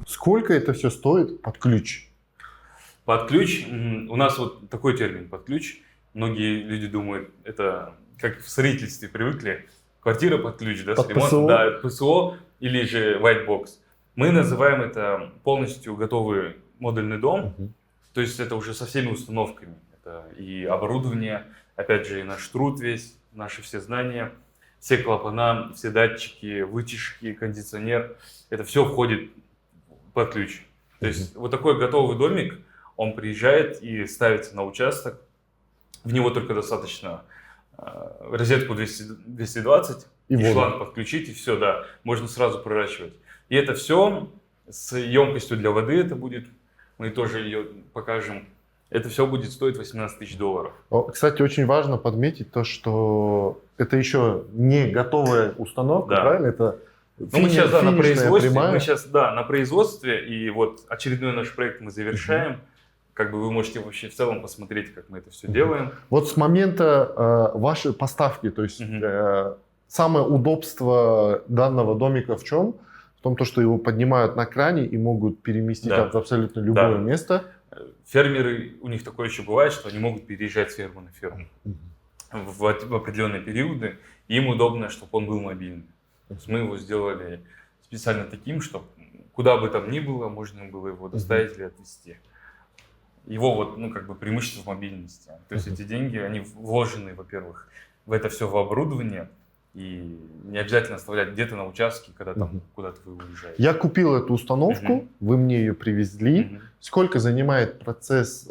Сколько это все стоит под ключ? Под ключ, у нас вот такой термин под ключ. Многие люди думают, это как в строительстве привыкли. Квартира под ключ, да, под с ремонтом, ПСО? да, ПСО или же white box. Мы называем это полностью готовый модульный дом. То есть это уже со всеми установками. Это и оборудование, опять же, и наш труд весь, наши все знания, все клапана, все датчики, вытяжки, кондиционер. Это все входит под ключ. То есть вот такой готовый домик, он приезжает и ставится на участок. В него только достаточно розетку 220, И воду. шланг подключить, и все, да, можно сразу проращивать. И это все с емкостью для воды это будет, мы тоже ее покажем. Это все будет стоить $18 тысяч. Кстати, очень важно подметить то, что это еще не готовая установка, Да. правильно? Это Ну, мы сейчас, да, на финишная производстве, прямая. мы сейчас, да, на производстве, и вот очередной наш проект мы завершаем. Как бы вы можете вообще в целом посмотреть, как мы это все делаем. Вот с момента вашей поставки, то есть самое удобство данного домика в чем? В том, то, что его поднимают на кране и могут переместить Да. в абсолютно любое Да. место. Фермеры, у них такое еще бывает, что они могут переезжать с фермы на ферму в определенные периоды. И им удобно, чтобы он был мобильный. То есть мы его сделали специально таким, чтобы куда бы там ни было, можно было его доставить или отвезти. Его вот, ну, как бы преимущество в мобильности. То есть эти деньги, они вложены, во-первых, в это все в оборудование, и не обязательно оставлять где-то на участке, когда там куда-то вы уезжаете. Я купил эту установку, вы мне ее привезли. Сколько занимает процесс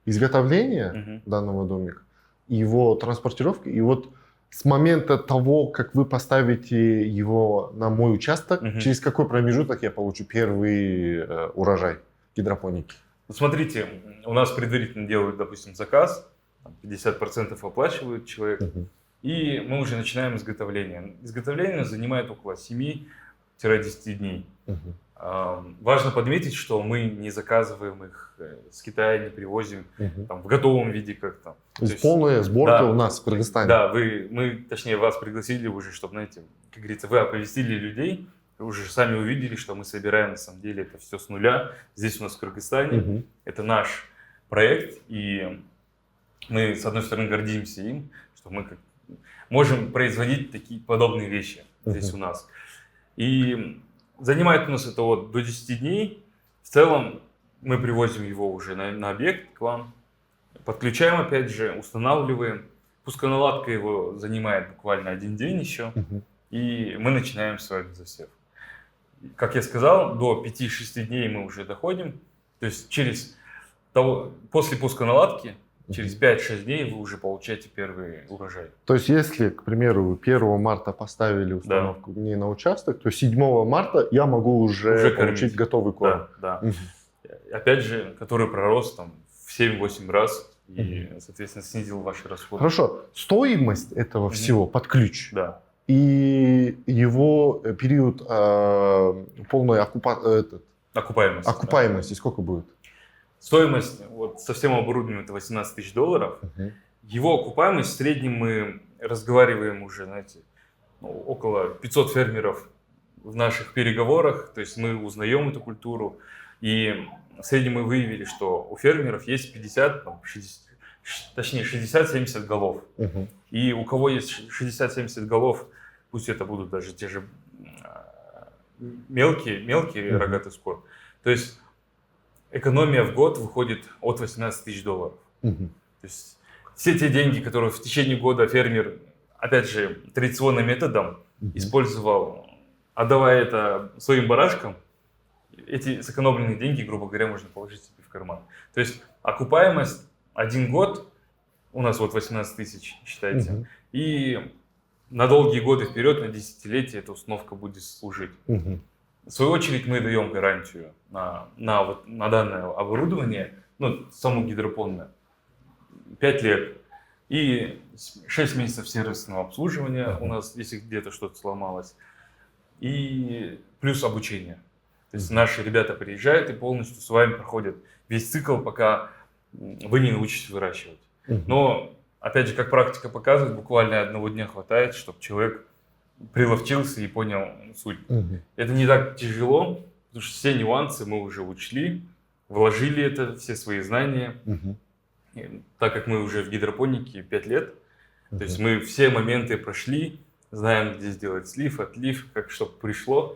изготовления данного домика, его транспортировки, и вот с момента того, как вы поставите его на мой участок, через какой промежуток я получу первый урожай гидропоники? Вот смотрите, у нас предварительно делают, допустим, заказ, 50% оплачивает человек, и мы уже начинаем изготовление. Изготовление занимает около 7-10 дней. Важно подметить, что мы не заказываем их с Китая, не привозим там, в готовом виде как-то. То есть полная сборка да, у нас в Кыргызстане. Да, мы, точнее, вас пригласили уже, чтобы, знаете, как говорится, вы оповестили людей, вы уже сами увидели, что мы собираем на самом деле это все с нуля. Здесь у нас в Кыргызстане. Это наш проект, и мы, с одной стороны, гордимся им, что мы можем производить такие подобные вещи здесь у нас. И занимает у нас это вот до 10 дней. В целом мы привозим его уже на объект к вам, подключаем опять же, устанавливаем. Пусконаладка его занимает буквально 1 день еще, и мы начинаем с вами засев. Как я сказал, до 5-6 дней мы уже доходим. То есть после пусконаладки, через 5-6 дней вы уже получаете первый урожай. То есть если, к примеру, вы 1 марта поставили установку мне на участок, то 7 марта я могу уже получить кормить. Готовый корм. Да. Опять же, который пророс там в 7-8 раз и, соответственно, снизил ваши расходы. Хорошо. Стоимость этого всего под ключ Да. и его период полной окупаемости сколько будет? Стоимость вот, со всем оборудованием это $18 тысяч. Его окупаемость в среднем мы разговариваем уже, знаете, около 500 фермеров в наших переговорах. То есть мы узнаем эту культуру. И в среднем мы выявили, что у фермеров есть 60-70 голов. И у кого есть 60-70 голов, пусть это будут даже те же мелкие рогатый скот. То есть экономия в год выходит от $18 тысяч. То есть все те деньги, которые в течение года фермер, опять же, традиционным методом использовал, отдавая это своим барашкам, эти сэкономленные деньги, грубо говоря, можно положить себе в карман. То есть окупаемость 1 год, у нас вот 18 тысяч, считайте, и на долгие годы вперед, на десятилетия эта установка будет служить. В свою очередь мы даем гарантию на данное оборудование, само гидропонное, 5 лет и 6 месяцев сервисного обслуживания у нас, если где-то что-то сломалось, и плюс обучение. То есть наши ребята приезжают и полностью с вами проходят весь цикл, пока вы не научитесь выращивать. Но, опять же, как практика показывает, буквально 1 дня хватает, чтобы человек приловчился и понял суть. Это не так тяжело, потому что все нюансы мы уже учли, вложили это, все свои знания. И, так как мы уже в гидропонике 5 лет, то есть мы все моменты прошли, знаем, где сделать слив, отлив, как чтобы пришло.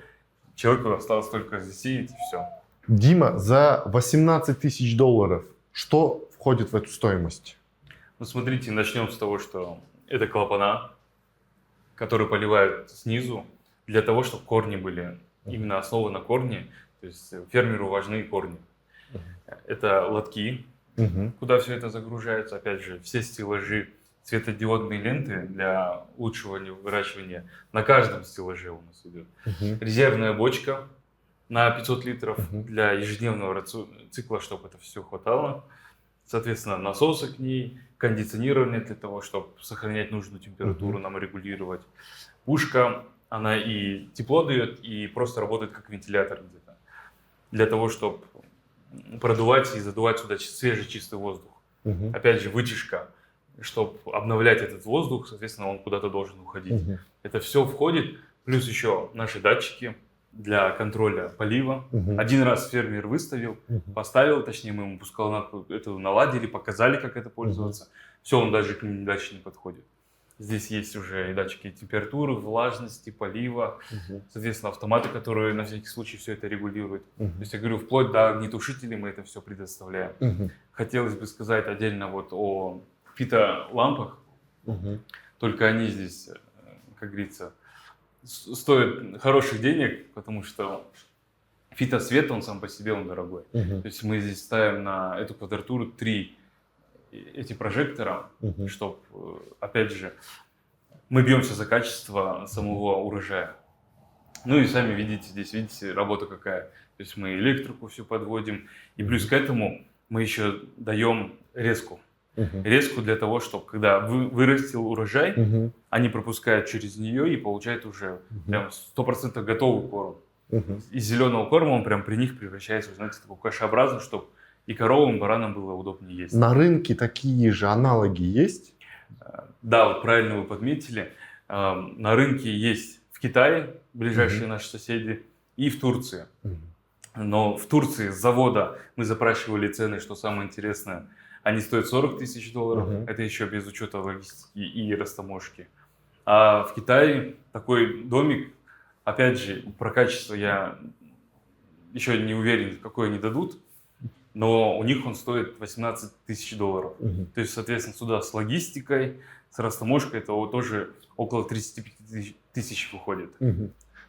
Человеку осталось только засеять и все. Дима, за $18 тысяч что входит в эту стоимость? Ну, смотрите, начнем с того, что это клапана, которые поливают снизу, для того, чтобы корни были именно основа на корне. То есть фермеру важны корни. Это лотки, куда все это загружается. Опять же, все стеллажи, светодиодные ленты для лучшего выращивания на каждом стеллаже у нас идет. Резервная бочка на 500 литров для ежедневного цикла, чтобы это все хватало. Соответственно, насосы к ней, кондиционирование для того, чтобы сохранять нужную температуру, нам регулировать. Пушка, она и тепло дает, и просто работает как вентилятор где-то. Для того, чтобы продувать и задувать сюда свежий чистый воздух. Опять же, вытяжка, чтобы обновлять этот воздух, соответственно, он куда-то должен уходить. Это все входит, плюс еще наши датчики для контроля полива. Один раз фермер выставил, поставил, точнее, мы ему пускалнатку эту наладили, показали, как это пользоваться. Все, он даже к ним дальше не подходит. Здесь есть уже и датчики температуры, влажности, полива, соответственно, автоматы, которые на всякий случай все это регулируют. То есть, я говорю, вплоть до огнетушителей мы это все предоставляем. Хотелось бы сказать отдельно вот о фитолампах, только они здесь, как говорится, стоят хороших денег, потому что фитосвет, он сам по себе, он дорогой. То есть мы здесь ставим на эту квадратуру 3 эти прожектора, чтобы, опять же, мы бьемся за качество самого урожая. Ну и сами видите, здесь видите, работа какая. То есть мы электрику всю подводим, и плюс к этому мы еще даем резку. Резку для того, чтобы, когда вырастил урожай, они пропускают через нее и получают уже прям 100% готовый корм. Из зеленого корма он прям при них превращается, знаете, в такой кашеобразный, чтобы и коровам, и баранам было удобнее есть. На рынке такие же аналоги есть? Да, вот правильно вы подметили. На рынке есть в Китае, ближайшие наши соседи, и в Турции. Но в Турции с завода мы запрашивали цены, что самое интересное, они стоят $40 тысяч. Это еще без учета логистики и растаможки. А в Китае такой домик, опять же, про качество я еще не уверен, какой они дадут, но у них он стоит $18 тысяч. То есть, соответственно, сюда с логистикой, с растаможкой, это вот тоже около 35 тысяч выходит.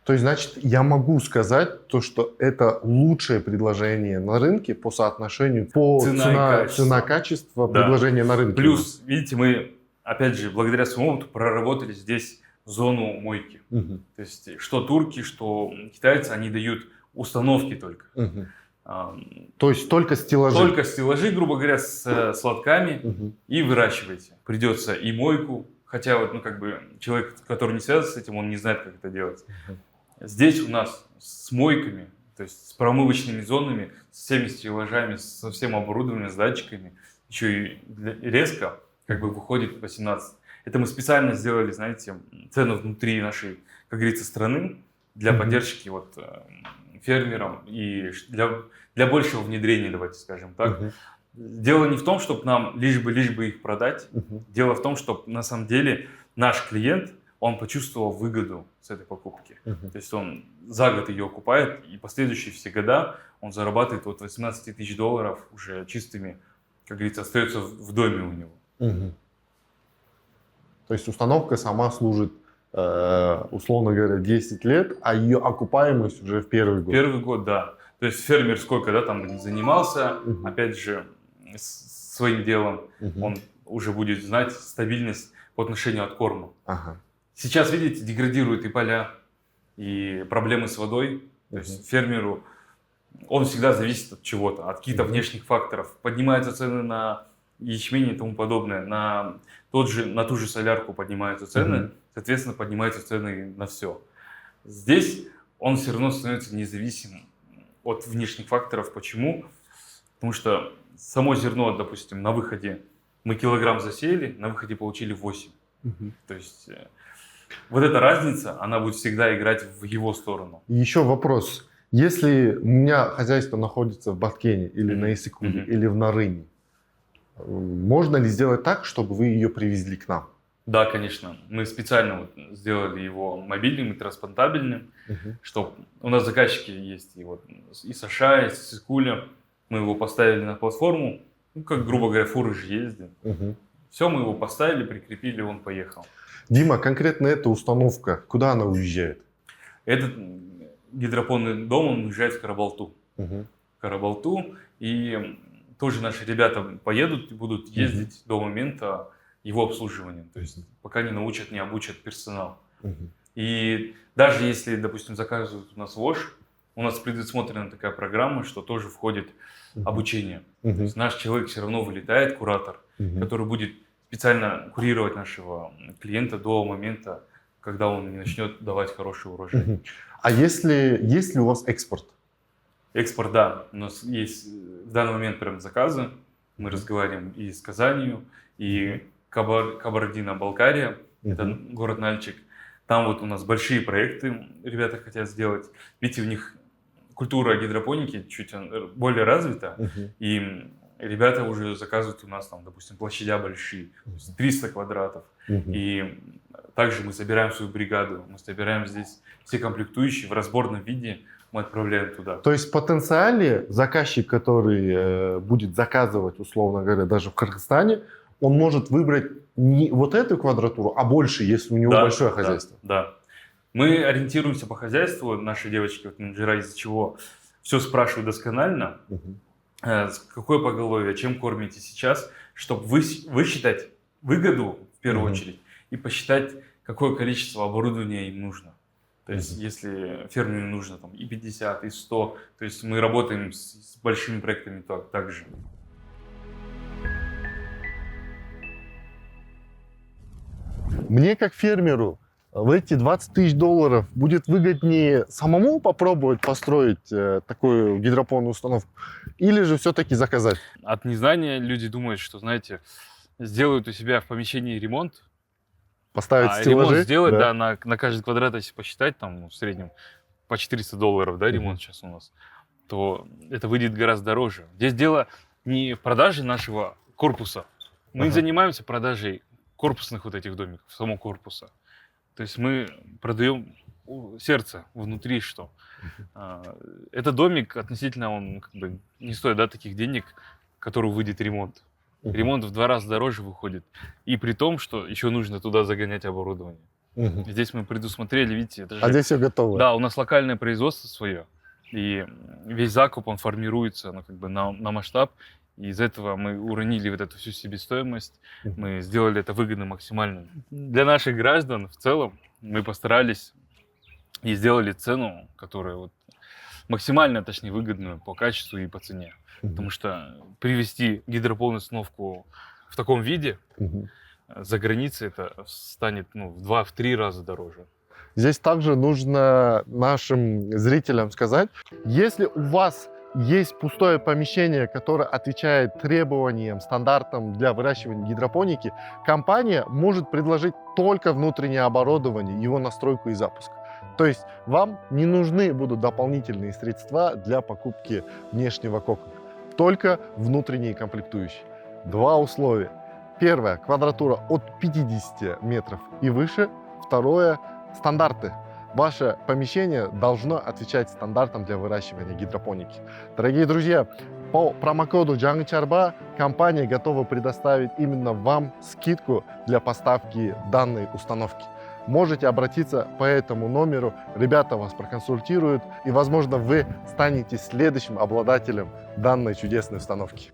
То есть, значит, я могу сказать то, что это лучшее предложение на рынке по соотношению по цена-качество предложения на рынке. Плюс, видите, мы, опять же, благодаря своему опыту проработали здесь зону мойки. То есть, что турки, что китайцы, они дают установки только. То есть только стеллажи? Только стеллажи, грубо говоря, с лотками, и выращивайте. Придется и мойку, хотя вот, ну, как бы, человек, который не связан с этим, он не знает, как это делать. Здесь у нас с мойками, то есть с промывочными зонами, с всеми стеллажами, со всем оборудованием, с датчиками, еще и резко, как бы, выходит 18. Это мы специально сделали, знаете, цену внутри нашей, как говорится, страны для поддержки вот фермерам и для большего внедрения, давайте скажем так. Дело не в том, чтобы нам лишь бы их продать. Дело в том, чтобы на самом деле наш клиент, он почувствовал выгоду с этой покупки. То есть он за год ее окупает, и последующие все года он зарабатывает вот $18 тысяч уже чистыми, как говорится, остается в доме у него. То есть установка сама служит, условно говоря, 10 лет, а ее окупаемость уже в первый год. Первый год, да. То есть фермер сколько, да, там занимался, опять же, своим делом, он уже будет знать стабильность по отношению от корма. Сейчас, видите, деградируют и поля, и проблемы с водой. То есть фермеру, он всегда зависит от чего-то, от каких-то внешних факторов. Поднимаются цены на ячмень и тому подобное, на ту же солярку поднимаются цены, соответственно, поднимаются цены на все. Здесь он все равно становится независимым от внешних факторов. Почему? Потому что само зерно, допустим, на выходе мы килограмм засеяли, на выходе получили 8. То есть вот эта разница, она будет всегда играть в его сторону. Еще вопрос. Если у меня хозяйство находится в Баткене или на Иссык-Куле, или в Нарыне, можно ли сделать так, чтобы вы ее привезли к нам? Да, конечно. Мы специально вот сделали его мобильным и транспортабельным, чтобы у нас заказчики есть и вот из США, из Иссык-Куля. Мы его поставили на платформу, ну, как, грубо говоря, фуры же ездят. Все, мы его поставили, прикрепили, он поехал. Дима, конкретно эта установка, куда она уезжает? Этот гидропонный дом, он уезжает в Карабалту. Карабалту, и тоже наши ребята поедут и будут ездить до момента, его обслуживанием. То есть пока не научат, не обучат персонал. Мгм. И даже если, допустим, заказывают у нас ВОЖ, у нас предусмотрена такая программа, что тоже входит обучение. То Мгм. есть наш человек все равно вылетает, куратор, Мгм. который будет специально курировать нашего клиента до момента, когда он не начнет давать хороший урожай. Мгм. А есть ли у вас экспорт? Экспорт, да. У нас есть в данный момент прям заказы. Мы разговариваем и с Казанью, и Кабардино-Балкария, это Мгм. город Нальчик. Там вот у нас большие проекты ребята хотят сделать. Видите, у них культура гидропоники чуть более развита, Мгм. и ребята уже заказывают у нас там, допустим, площадя большие, то есть 300 квадратов. Мгм. И также мы собираем свою бригаду, мы собираем здесь все комплектующие в разборном виде, мы отправляем туда. То есть в потенциале заказчик, который будет заказывать, условно говоря, даже в Кыргызстане, он может выбрать не вот эту квадратуру, а больше, если у него большое хозяйство. Да. Мы ориентируемся по хозяйству, наши девочки, вот менеджера, из-за чего все спрашивают досконально, Мгм. какое поголовье, чем кормите сейчас, чтобы высчитать выгоду в первую Мгм. очередь и посчитать, какое количество оборудования им нужно. То есть, Мгм. если ферме нужно там, и 50, и 100, то есть мы работаем с большими проектами также. Мне как фермеру в эти $20 000 будет выгоднее самому попробовать построить такую гидропонную установку или же все-таки заказать? От незнания люди думают, что, знаете, сделают у себя в помещении ремонт, Поставить а стеллажи? ремонт сделать, да, на каждый квадрат, если посчитать, там, ну, в среднем по $400, да, ремонт сейчас у нас, то это выйдет гораздо дороже. Здесь дело не в продаже нашего корпуса. Мы не Ага. занимаемся продажей корпусных вот этих домиков, самого корпуса. То есть мы продаем сердце внутри, что этот домик относительно, он как бы не стоит, да, таких денег, который выйдет ремонт. Мгм. Ремонт в 2 раза дороже выходит. И при том, что еще нужно туда загонять оборудование. Мгм. Здесь мы предусмотрели, видите, это А же... здесь все готово? Да, у нас локальное производство свое. И весь закуп, он формируется, ну, как бы на масштаб. И из этого мы уронили вот эту всю себестоимость. Мгм. Мы сделали это выгодно максимально. Для наших граждан в целом мы постарались и сделали цену, которая вот максимально, точнее, выгодную по качеству и по цене. Мгм. Потому что привезти гидропонную установку в таком виде Мгм. за границей это станет, ну, в 2-3 раза дороже. Здесь также нужно нашим зрителям сказать, если у вас есть пустое помещение, которое отвечает требованиям, стандартам для выращивания гидропоники, компания может предложить только внутреннее оборудование, его настройку и запуск. То есть вам не нужны будут дополнительные средства для покупки внешнего кокона, только внутренние комплектующие. 2 условия. Первое, квадратура от 50 метров и выше. Второе, стандарты. Ваше помещение должно отвечать стандартам для выращивания гидропоники. Дорогие друзья, по промокоду Жаңычарба компания готова предоставить именно вам скидку для поставки данной установки. Можете обратиться по этому номеру, ребята вас проконсультируют, и, возможно, вы станете следующим обладателем данной чудесной установки.